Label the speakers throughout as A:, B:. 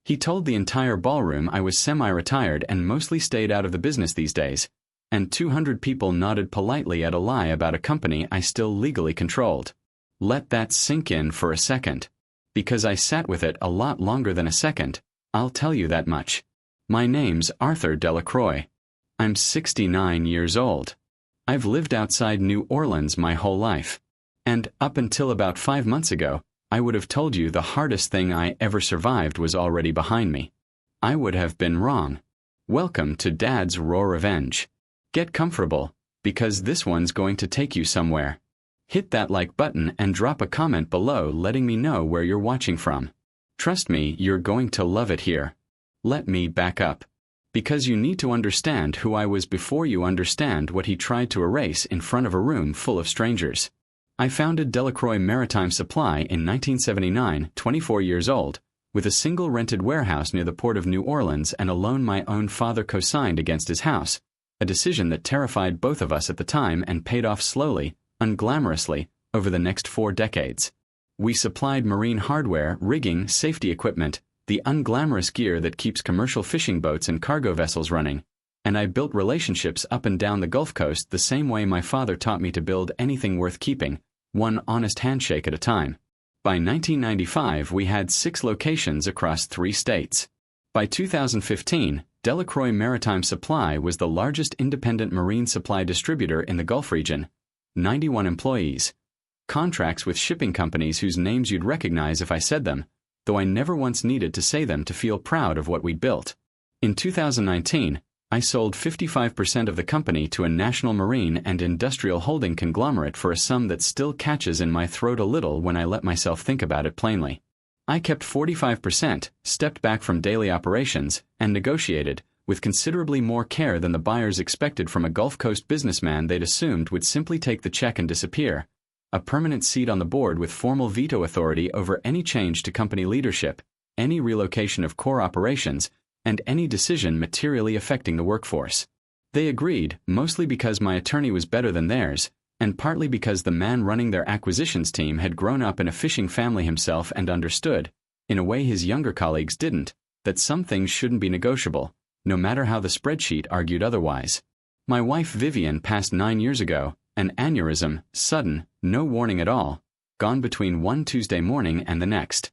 A: He told the entire ballroom I was semi-retired and mostly stayed out of the business these days, and 200 people nodded politely at a lie about a company I still legally controlled. Let that sink in for a second. Because I sat with it a lot longer than a second, I'll tell you that much. My name's Arthur Delacroix. I'm 69 years old. I've lived outside New Orleans my whole life. And up until about 5 months ago, I would have told you the hardest thing I ever survived was already behind me. I would have been wrong. Welcome to Dad's Raw Revenge. Get comfortable, because this one's going to take you somewhere. Hit that like button and drop a comment below letting me know where you're watching from. Trust me, you're going to love it here. Let me back up. Because you need to understand who I was before you understand what he tried to erase in front of a room full of strangers. I founded Delacroix Maritime Supply in 1979, 24 years old, with a single rented warehouse near the port of New Orleans and a loan my own father co-signed against his house, a decision that terrified both of us at the time and paid off slowly, unglamorously, over the next 4 decades. We supplied marine hardware, rigging, safety equipment, the unglamorous gear that keeps commercial fishing boats and cargo vessels running, and I built relationships up and down the Gulf Coast the same way my father taught me to build anything worth keeping, one honest handshake at a time. By 1995, we had 6 locations across 3 states. By 2015, Delacroix Maritime Supply was the largest independent marine supply distributor in the Gulf region. 91 employees. Contracts with shipping companies whose names you'd recognize if I said them, though I never once needed to say them to feel proud of what we'd built. In 2019, I sold 55% of the company to a national marine and industrial holding conglomerate for a sum that still catches in my throat a little when I let myself think about it plainly. I kept 45%, stepped back from daily operations, and negotiated, with considerably more care than the buyers expected from a Gulf Coast businessman they'd assumed would simply take the check and disappear, a permanent seat on the board with formal veto authority over any change to company leadership, any relocation of core operations, and any decision materially affecting the workforce. They agreed, mostly because my attorney was better than theirs, and partly because the man running their acquisitions team had grown up in a fishing family himself and understood, in a way his younger colleagues didn't, that some things shouldn't be negotiable, no matter how the spreadsheet argued otherwise. My wife Vivian passed 9 years ago, an aneurysm, sudden, no warning at all, gone between one Tuesday morning and the next.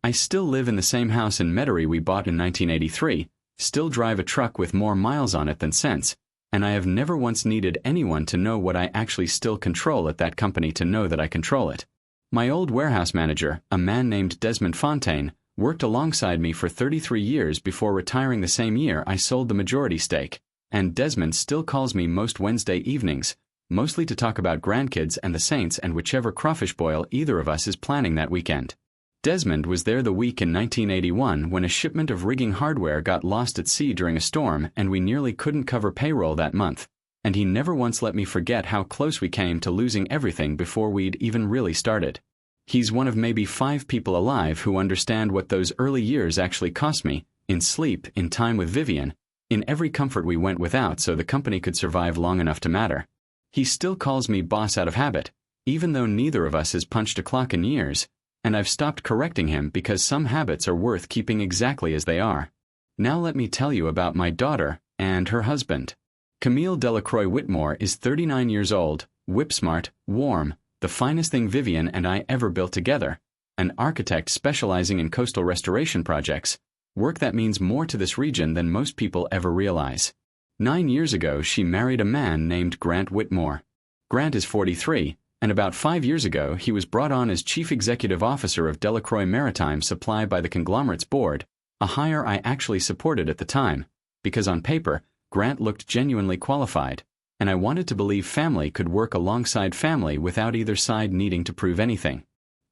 A: I still live in the same house in Metairie we bought in 1983, still drive a truck with more miles on it than sense, and I have never once needed anyone to know what I actually still control at that company to know that I control it. My old warehouse manager, a man named Desmond Fontaine, worked alongside me for 33 years before retiring the same year I sold the majority stake, and Desmond still calls me most Wednesday evenings, mostly to talk about grandkids and the Saints and whichever crawfish boil either of us is planning that weekend. Desmond was there the week in 1981 when a shipment of rigging hardware got lost at sea during a storm and we nearly couldn't cover payroll that month, and he never once let me forget how close we came to losing everything before we'd even really started. He's one of maybe 5 people alive who understand what those early years actually cost me, in sleep, in time with Vivian, in every comfort we went without so the company could survive long enough to matter. He still calls me boss out of habit, even though neither of us has punched a clock in years, and I've stopped correcting him because some habits are worth keeping exactly as they are. Now let me tell you about my daughter and her husband. Camille Delacroix Whitmore is 39 years old, whip-smart, warm, the finest thing Vivian and I ever built together, an architect specializing in coastal restoration projects, work that means more to this region than most people ever realize. 9 years ago, she married a man named Grant Whitmore. Grant is 43, and about 5 years ago, he was brought on as Chief Executive Officer of Delacroix Maritime Supply by the conglomerate's board, a hire I actually supported at the time, because on paper, Grant looked genuinely qualified, and I wanted to believe family could work alongside family without either side needing to prove anything.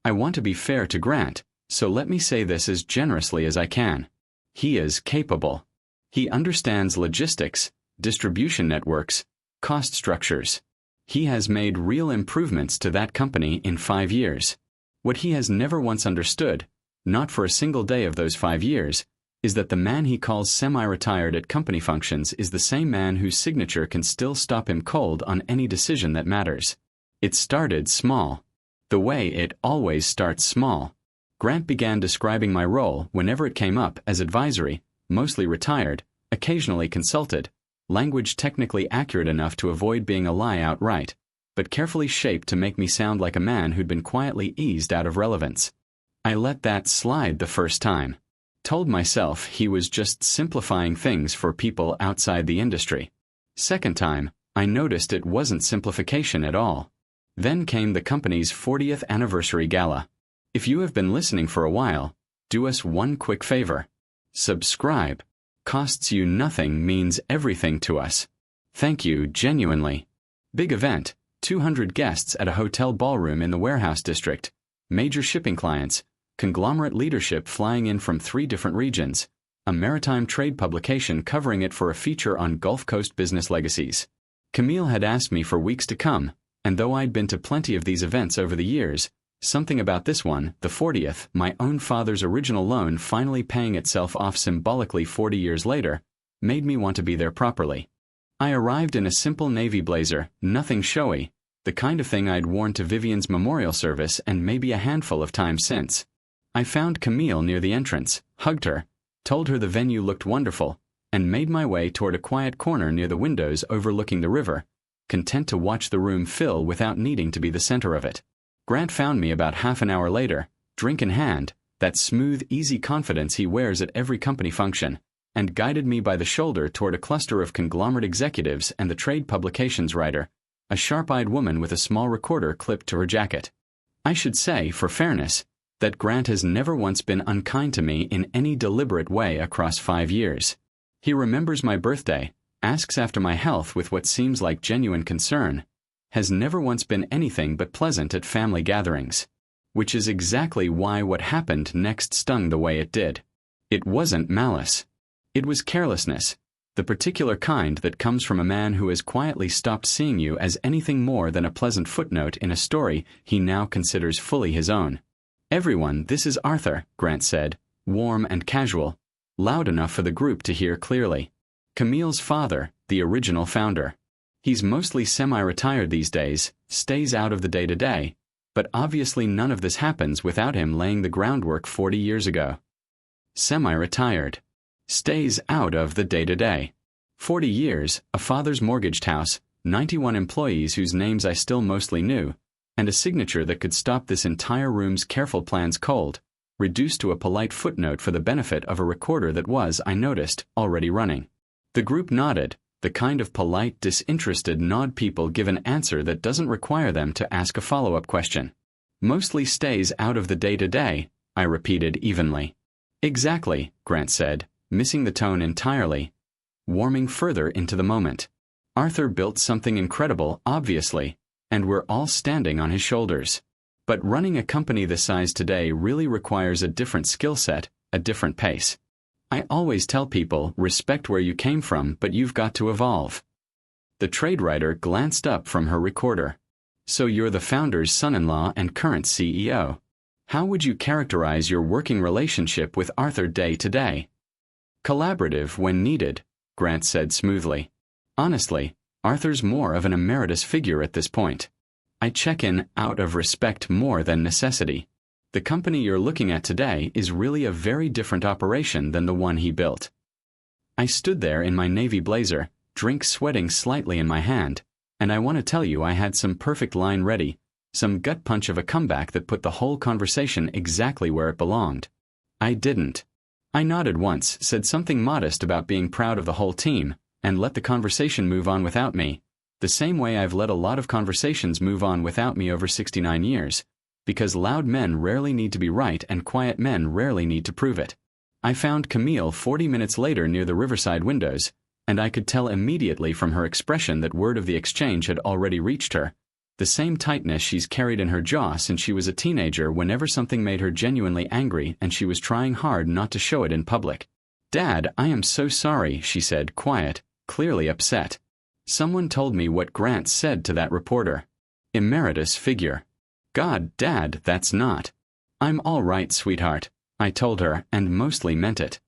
A: I want to be fair to Grant, so let me say this as generously as I can. He is capable. He understands logistics, distribution networks, cost structures. He has made real improvements to that company in 5 years. What he has never once understood, not for a single day of those 5 years, is that the man he calls semi-retired at company functions is the same man whose signature can still stop him cold on any decision that matters. It started small. The way it always starts small. Grant began describing my role, whenever it came up, as advisory, mostly retired, occasionally consulted, language technically accurate enough to avoid being a lie outright, but carefully shaped to make me sound like a man who'd been quietly eased out of relevance. I let that slide the first time. Told myself he was just simplifying things for people outside the industry. Second time, I noticed it wasn't simplification at all. Then came the company's 40th anniversary gala. If you have been listening for a while, do us one quick favor. Subscribe. Costs you nothing, means everything to us. Thank you, genuinely. Big event, 200 guests at a hotel ballroom in the warehouse district, major shipping clients, conglomerate leadership flying in from 3 different regions, a maritime trade publication covering it for a feature on Gulf Coast business legacies. Camille had asked me for weeks to come, and though I'd been to plenty of these events over the years, something about this one, the 40th, my own father's original loan finally paying itself off symbolically 40 years later, made me want to be there properly. I arrived in a simple navy blazer, nothing showy, the kind of thing I'd worn to Vivian's memorial service and maybe a handful of times since. I found Camille near the entrance, hugged her, told her the venue looked wonderful, and made my way toward a quiet corner near the windows overlooking the river, content to watch the room fill without needing to be the center of it. Grant found me about half an hour later, drink in hand, that smooth, easy confidence he wears at every company function, and guided me by the shoulder toward a cluster of conglomerate executives and the trade publications writer, a sharp-eyed woman with a small recorder clipped to her jacket. I should say, for fairness, that Grant has never once been unkind to me in any deliberate way across 5 years. He remembers my birthday, asks after my health with what seems like genuine concern, has never once been anything but pleasant at family gatherings. Which is exactly why what happened next stung the way it did. It wasn't malice. It was carelessness, the particular kind that comes from a man who has quietly stopped seeing you as anything more than a pleasant footnote in a story he now considers fully his own. "Everyone, this is Arthur," Grant said, warm and casual, loud enough for the group to hear clearly. "Camille's father, the original founder. He's mostly semi-retired these days, stays out of the day-to-day, but obviously none of this happens without him laying the groundwork 40 years ago. Semi-retired. Stays out of the day-to-day. 40 years, a father's mortgaged house, 91 employees whose names I still mostly knew, and a signature that could stop this entire room's careful plans cold, reduced to a polite footnote for the benefit of a recorder that was, I noticed, already running. The group nodded, the kind of polite, disinterested nod people give an answer that doesn't require them to ask a follow-up question. Mostly stays out of the day-to-day, I repeated evenly. Exactly, Grant said, missing the tone entirely, warming further into the moment. Arthur built something incredible, obviously, and we're all standing on his shoulders. But running a company this size today really requires a different skill set, a different pace. I always tell people, respect where you came from, but you've got to evolve. The trade writer glanced up from her recorder. So you're the founder's son-in-law and current CEO. How would you characterize your working relationship with Arthur day to day? Collaborative when needed, Grant said smoothly. Honestly, Arthur's more of an emeritus figure at this point. I check in out of respect more than necessity. The company you're looking at today is really a very different operation than the one he built. I stood there in my navy blazer, drink sweating slightly in my hand, and I want to tell you I had some perfect line ready, some gut punch of a comeback that put the whole conversation exactly where it belonged. I didn't. I nodded once, said something modest about being proud of the whole team, and let the conversation move on without me, the same way I've let a lot of conversations move on without me over 69 years, because loud men rarely need to be right and quiet men rarely need to prove it. I found Camille 40 minutes later near the riverside windows, and I could tell immediately from her expression that word of the exchange had already reached her, the same tightness she's carried in her jaw since she was a teenager whenever something made her genuinely angry and she was trying hard not to show it in public. "Dad, I am so sorry," she said, quiet, clearly upset. Someone told me what Grant said to that reporter. Emeritus figure. God, Dad, that's not. I'm all right, sweetheart, I told her, and mostly meant it.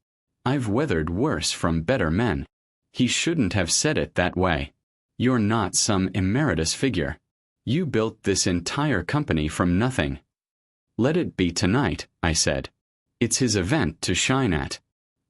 A: I've weathered worse from better men. He shouldn't have said it that way. You're not some emeritus figure. You built this entire company from nothing. Let it be tonight, I said. It's his event to shine at.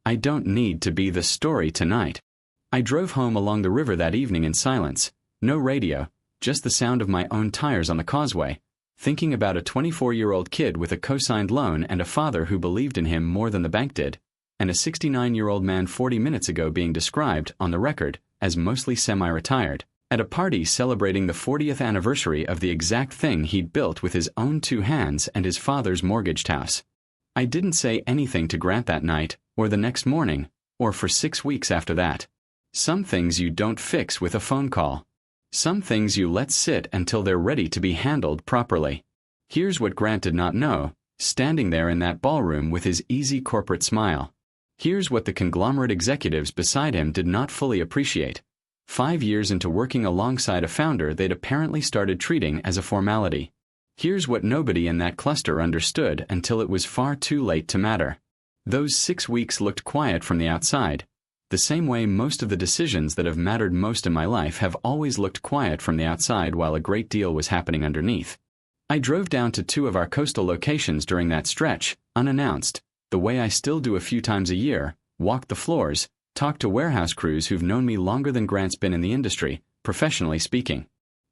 A: I don't need to be the story tonight. I drove home along the river that evening in silence, no radio, just the sound of my own tires on the causeway, thinking about a 24-year-old kid with a co-signed loan and a father who believed in him more than the bank did, and a 69-year-old man 40 minutes ago being described, on the record, as mostly semi-retired, at a party celebrating the 40th anniversary of the exact thing he'd built with his own 2 hands and his father's mortgaged house. I didn't say anything to Grant that night, or the next morning, or for 6 weeks after that. Some things you don't fix with a phone call. Some things you let sit until they're ready to be handled properly. Here's what Grant did not know, standing there in that ballroom with his easy corporate smile. Here's what the conglomerate executives beside him did not fully appreciate. 5 years into working alongside a founder they'd apparently started treating as a formality. Here's what nobody in that cluster understood until it was far too late to matter. Those 6 weeks looked quiet from the outside, the same way most of the decisions that have mattered most in my life have always looked quiet from the outside while a great deal was happening underneath. I drove down to 2 of our coastal locations during that stretch, unannounced, the way I still do a few times a year, walked the floors, talked to warehouse crews who've known me longer than Grant's been in the industry, professionally speaking.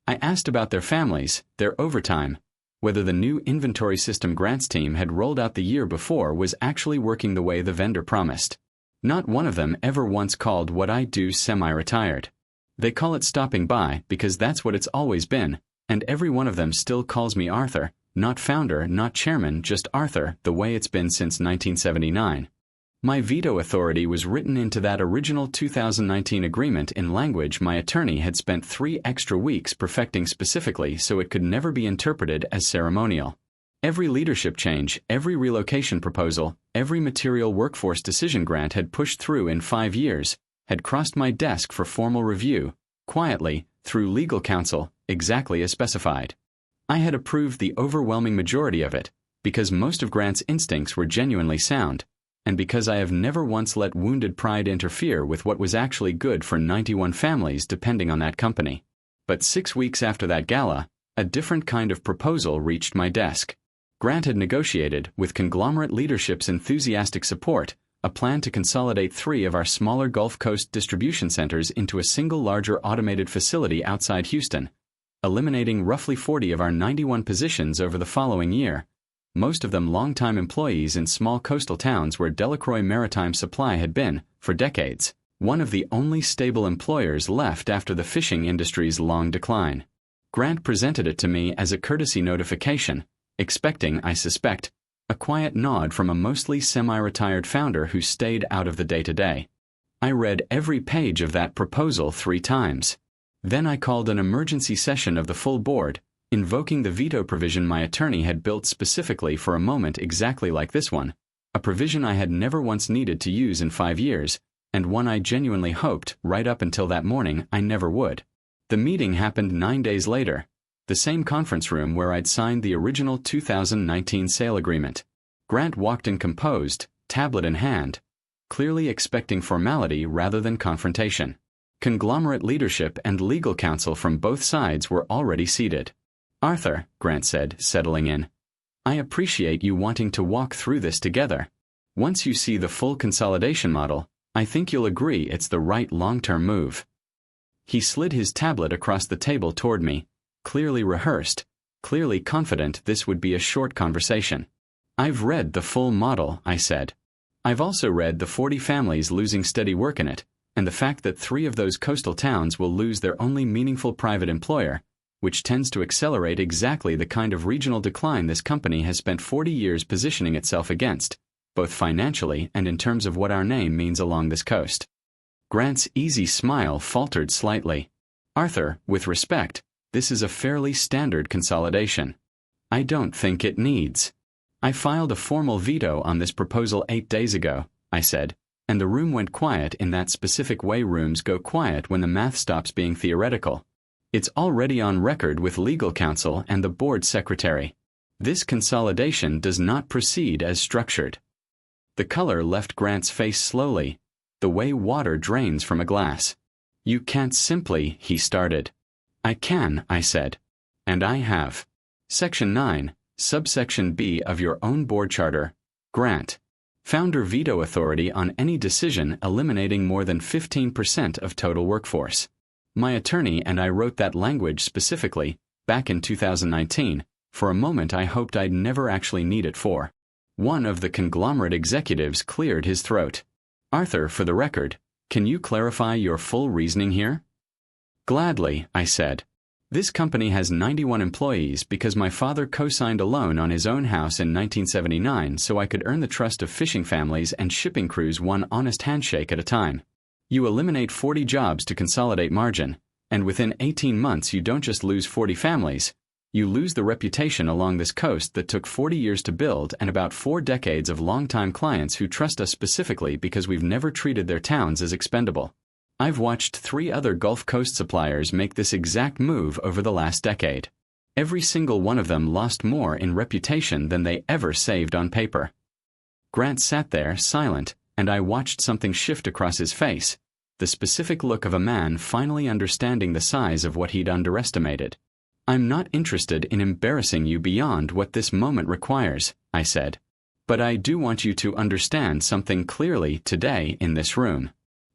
A: I asked about their families, their overtime, whether the new inventory system Grant's team had rolled out the year before was actually working the way the vendor promised. Not one of them ever once called what I do semi-retired. They call it stopping by because that's what it's always been, and every one of them still calls me Arthur, not founder, not chairman, just Arthur, the way it's been since 1979. My veto authority was written into that original 2019 agreement in language my attorney had spent 3 extra weeks perfecting specifically so it could never be interpreted as ceremonial. Every leadership change, every relocation proposal, every material workforce decision Grant had pushed through in 5 years, had crossed my desk for formal review, quietly, through legal counsel, exactly as specified. I had approved the overwhelming majority of it, because most of Grant's instincts were genuinely sound, and because I have never once let wounded pride interfere with what was actually good for 91 families depending on that company. But 6 weeks after that gala, a different kind of proposal reached my desk. Grant had negotiated, with conglomerate leadership's enthusiastic support, a plan to consolidate 3 of our smaller Gulf Coast distribution centers into a single larger automated facility outside Houston, eliminating roughly 40 of our 91 positions over the following year, most of them longtime employees in small coastal towns where Delacroix Maritime Supply had been, for decades, one of the only stable employers left after the fishing industry's long decline. Grant presented it to me as a courtesy notification, expecting, I suspect, a quiet nod from a mostly semi-retired founder who stayed out of the day-to-day. I read every page of that proposal 3 times. Then I called an emergency session of the full board, invoking the veto provision my attorney had built specifically for a moment exactly like this one, a provision I had never once needed to use in 5 years, and one I genuinely hoped, right up until that morning, I never would. The meeting happened 9 days later, the same conference room where I'd signed the original 2019 sale agreement. Grant walked in composed, tablet in hand, clearly expecting formality rather than confrontation. Conglomerate leadership and legal counsel from both sides were already seated. "Arthur," Grant said, settling in, "I appreciate you wanting to walk through this together. Once you see the full consolidation model, I think you'll agree it's the right long-term move." He slid his tablet across the table toward me, clearly rehearsed, clearly confident this would be a short conversation. "I've read the full model," I said. "I've also read the 40 families losing steady work in it, and the fact that 3 of those coastal towns will lose their only meaningful private employer, which tends to accelerate exactly the kind of regional decline this company has spent 40 years positioning itself against, both financially and in terms of what our name means along this coast." Grant's easy smile faltered slightly. "Arthur, with respect, this is a fairly standard consolidation. I don't think it needs. I filed a formal veto on this proposal 8 days ago," I said, and the room went quiet in that specific way rooms go quiet when the math stops being theoretical. "It's already on record with legal counsel and the board secretary. This consolidation does not proceed as structured." The color left Grant's face slowly, the way water drains from a glass. "You can't simply," he started. "I can," I said. "And I have. Section 9, Subsection B of your own board charter. Grant. Founder veto authority on any decision eliminating more than 15% of total workforce. My attorney and I wrote that language specifically, back in 2019. For a moment I hoped I'd never actually need it for. One of the conglomerate executives cleared his throat. Arthur, for the record, can you clarify your full reasoning here? Gladly, I said. This company has 91 employees because my father co-signed a loan on his own house in 1979 so I could earn the trust of fishing families and shipping crews one honest handshake at a time. You eliminate 40 jobs to consolidate margin, and within 18 months you don't just lose 40 families, you lose the reputation along this coast that took 40 years to build and about 4 decades of longtime clients who trust us specifically because we've never treated their towns as expendable. I've watched 3 other Gulf Coast suppliers make this exact move over the last decade. Every single one of them lost more in reputation than they ever saved on paper. Grant sat there, silent, and I watched something shift across his face, the specific look of a man finally understanding the size of what he'd underestimated. I'm not interested in embarrassing you beyond what this moment requires, I said. But I do want you to understand something clearly today in this room.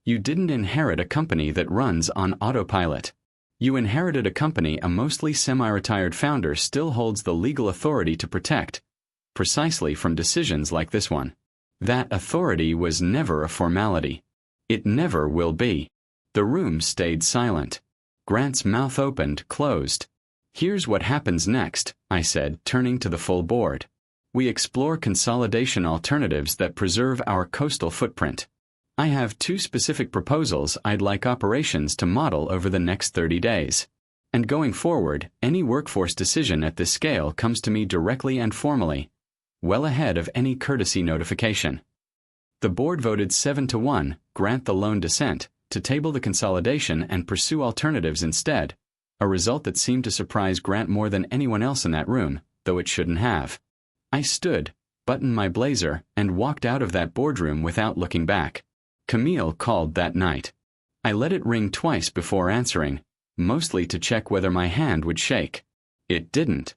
A: You didn't inherit a company that runs on autopilot. You inherited a company a mostly semi-retired founder still holds the legal authority to protect, precisely from decisions like this one. That authority was never a formality. It never will be. The room stayed silent. Grant's mouth opened, closed. Here's what happens next, I said, turning to the full board. We explore consolidation alternatives that preserve our coastal footprint. I have 2 specific proposals I'd like operations to model over the next 30 days. And going forward, any workforce decision at this scale comes to me directly and formally, well ahead of any courtesy notification. The board voted 7-1, grant the lone dissent, to table the consolidation and pursue alternatives instead, a result that seemed to surprise Grant more than anyone else in that room, though it shouldn't have. I stood, buttoned my blazer, and walked out of that boardroom without looking back. Camille called that night. I let it ring twice before answering, mostly to check whether my hand would shake. It didn't.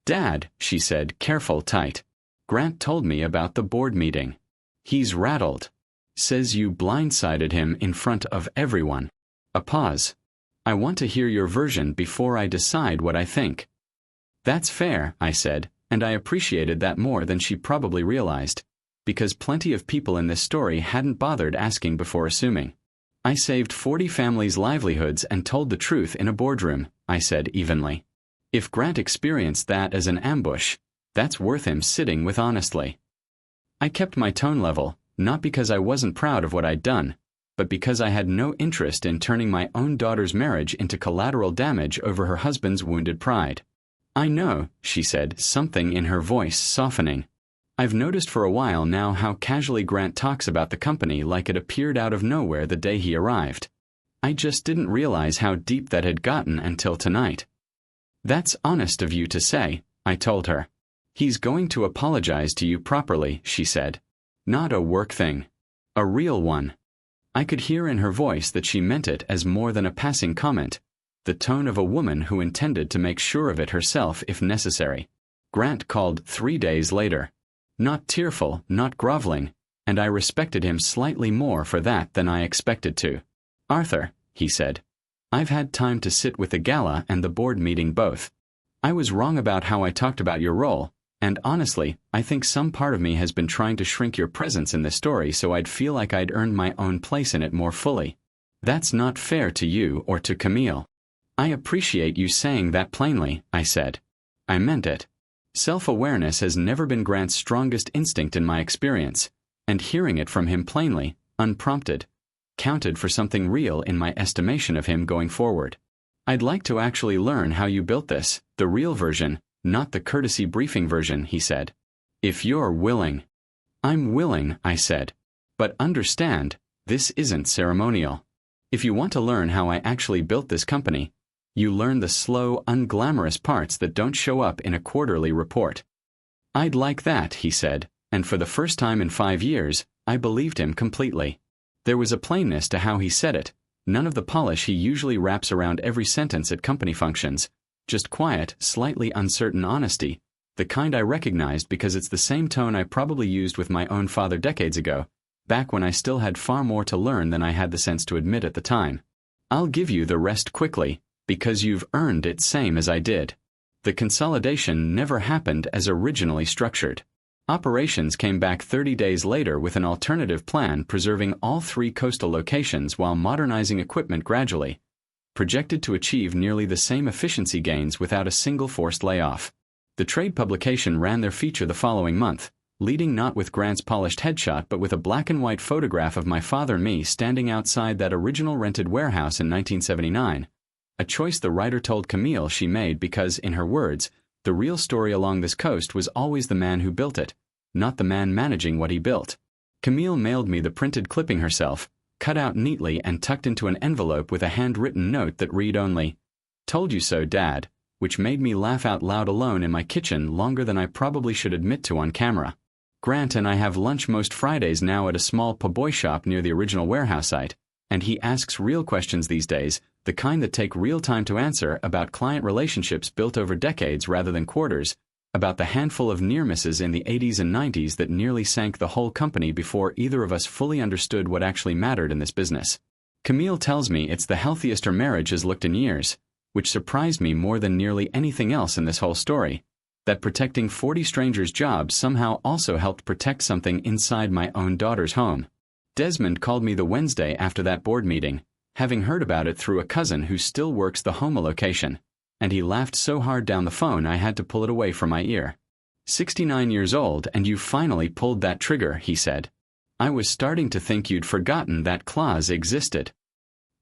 A: Dad, she said, careful, tight. Grant told me about the board meeting. He's rattled. Says you blindsided him in front of everyone. A pause. I want to hear your version before I decide what I think. That's fair, I said, and I appreciated that more than she probably realized, because plenty of people in this story hadn't bothered asking before assuming. I saved 40 families' livelihoods and told the truth in a boardroom, I said evenly. If Grant experienced that as an ambush, that's worth him sitting with honestly. I kept my tone level, not because I wasn't proud of what I'd done, but because I had no interest in turning my own daughter's marriage into collateral damage over her husband's wounded pride. I know, she said, something in her voice softening. I've noticed for a while now how casually Grant talks about the company like it appeared out of nowhere the day he arrived. I just didn't realize how deep that had gotten until tonight. That's honest of you to say, I told her. He's going to apologize to you properly, she said. Not a work thing. A real one. I could hear in her voice that she meant it as more than a passing comment, the tone of a woman who intended to make sure of it herself if necessary. Grant called 3 days later. Not tearful, not groveling, and I respected him slightly more for that than I expected to. Arthur, he said, I've had time to sit with the gala and the board meeting both. I was wrong about how I talked about your role, and honestly, I think some part of me has been trying to shrink your presence in this story so I'd feel like I'd earned my own place in it more fully. That's not fair to you or to Camille. I appreciate you saying that plainly, I said. I meant it. Self-awareness has never been Grant's strongest instinct in my experience, and hearing it from him plainly, unprompted, counted for something real in my estimation of him going forward. I'd like to actually learn how you built this, the real version, not the courtesy briefing version, he said. If you're willing. I'm willing, I said. But understand, this isn't ceremonial. If you want to learn how I actually built this company, you learn the slow, unglamorous parts that don't show up in a quarterly report. I'd like that, he said, and for the first time in 5 years, I believed him completely. There was a plainness to how he said it, none of the polish he usually wraps around every sentence at company functions, just quiet, slightly uncertain honesty, The kind I recognized because it's the same tone I probably used with my own father decades ago, back when I still had far more to learn than I had the sense to admit at the time. I'll give you the rest quickly, because you've earned it same as I did. The consolidation never happened as originally structured. Operations came back 30 days later with an alternative plan preserving all 3 coastal locations while modernizing equipment gradually, projected to achieve nearly the same efficiency gains without a single forced layoff. The trade publication ran their feature the following month, leading not with Grant's polished headshot but with a black and white photograph of my father and me standing outside that original rented warehouse in 1979, a choice the writer told Camille she made because, in her words, the real story along this coast was always the man who built it, not the man managing what he built. Camille mailed me the printed clipping herself, cut out neatly and tucked into an envelope with a handwritten note that read only, "Told you so, Dad," which made me laugh out loud alone in my kitchen longer than I probably should admit to on camera. Grant and I have lunch most Fridays now at a small po' shop near the original warehouse site, and he asks real questions these days, the kind that take real time to answer, about client relationships built over decades rather than quarters, about the handful of near misses in the 80s and 90s that nearly sank the whole company before either of us fully understood what actually mattered in this business. Camille tells me it's the healthiest her marriage has looked in years, which surprised me more than nearly anything else in this whole story, that protecting 40 strangers' jobs somehow also helped protect something inside my own daughter's home. Desmond called me the Wednesday after that board meeting, having heard about it through a cousin who still works the Homa location, and he laughed so hard down the phone I had to pull it away from my ear. 69 years old and you finally pulled that trigger, he said. I was starting to think you'd forgotten that clause existed.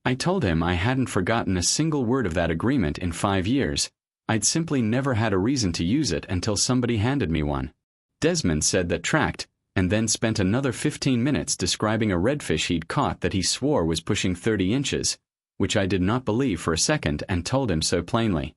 A: I told him I hadn't forgotten a single word of that agreement in 5 years. I'd simply never had a reason to use it until somebody handed me one. Desmond said that tracked, and then spent another 15 minutes describing a redfish he'd caught that he swore was pushing 30 inches, which I did not believe for a second and told him so plainly.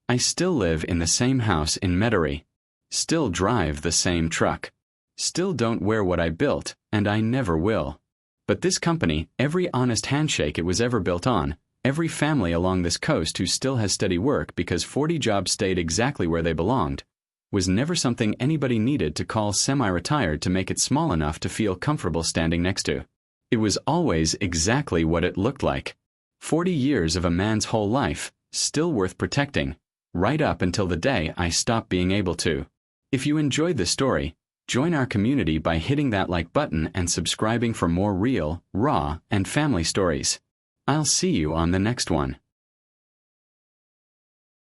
A: I still live in the same house in Metairie. Still drive the same truck. Still don't wear what I built, and I never will. But this company, every honest handshake it was ever built on, every family along this coast who still has steady work because 40 jobs stayed exactly where they belonged, was never something anybody needed to call semi-retired to make it small enough to feel comfortable standing next to. It was always exactly what it looked like. 40 years of a man's whole life, still worth protecting, right up until the day I stopped being able to. If you enjoyed this story, join our community by hitting that like button and subscribing for more real, raw, and family stories. I'll see you on the next one.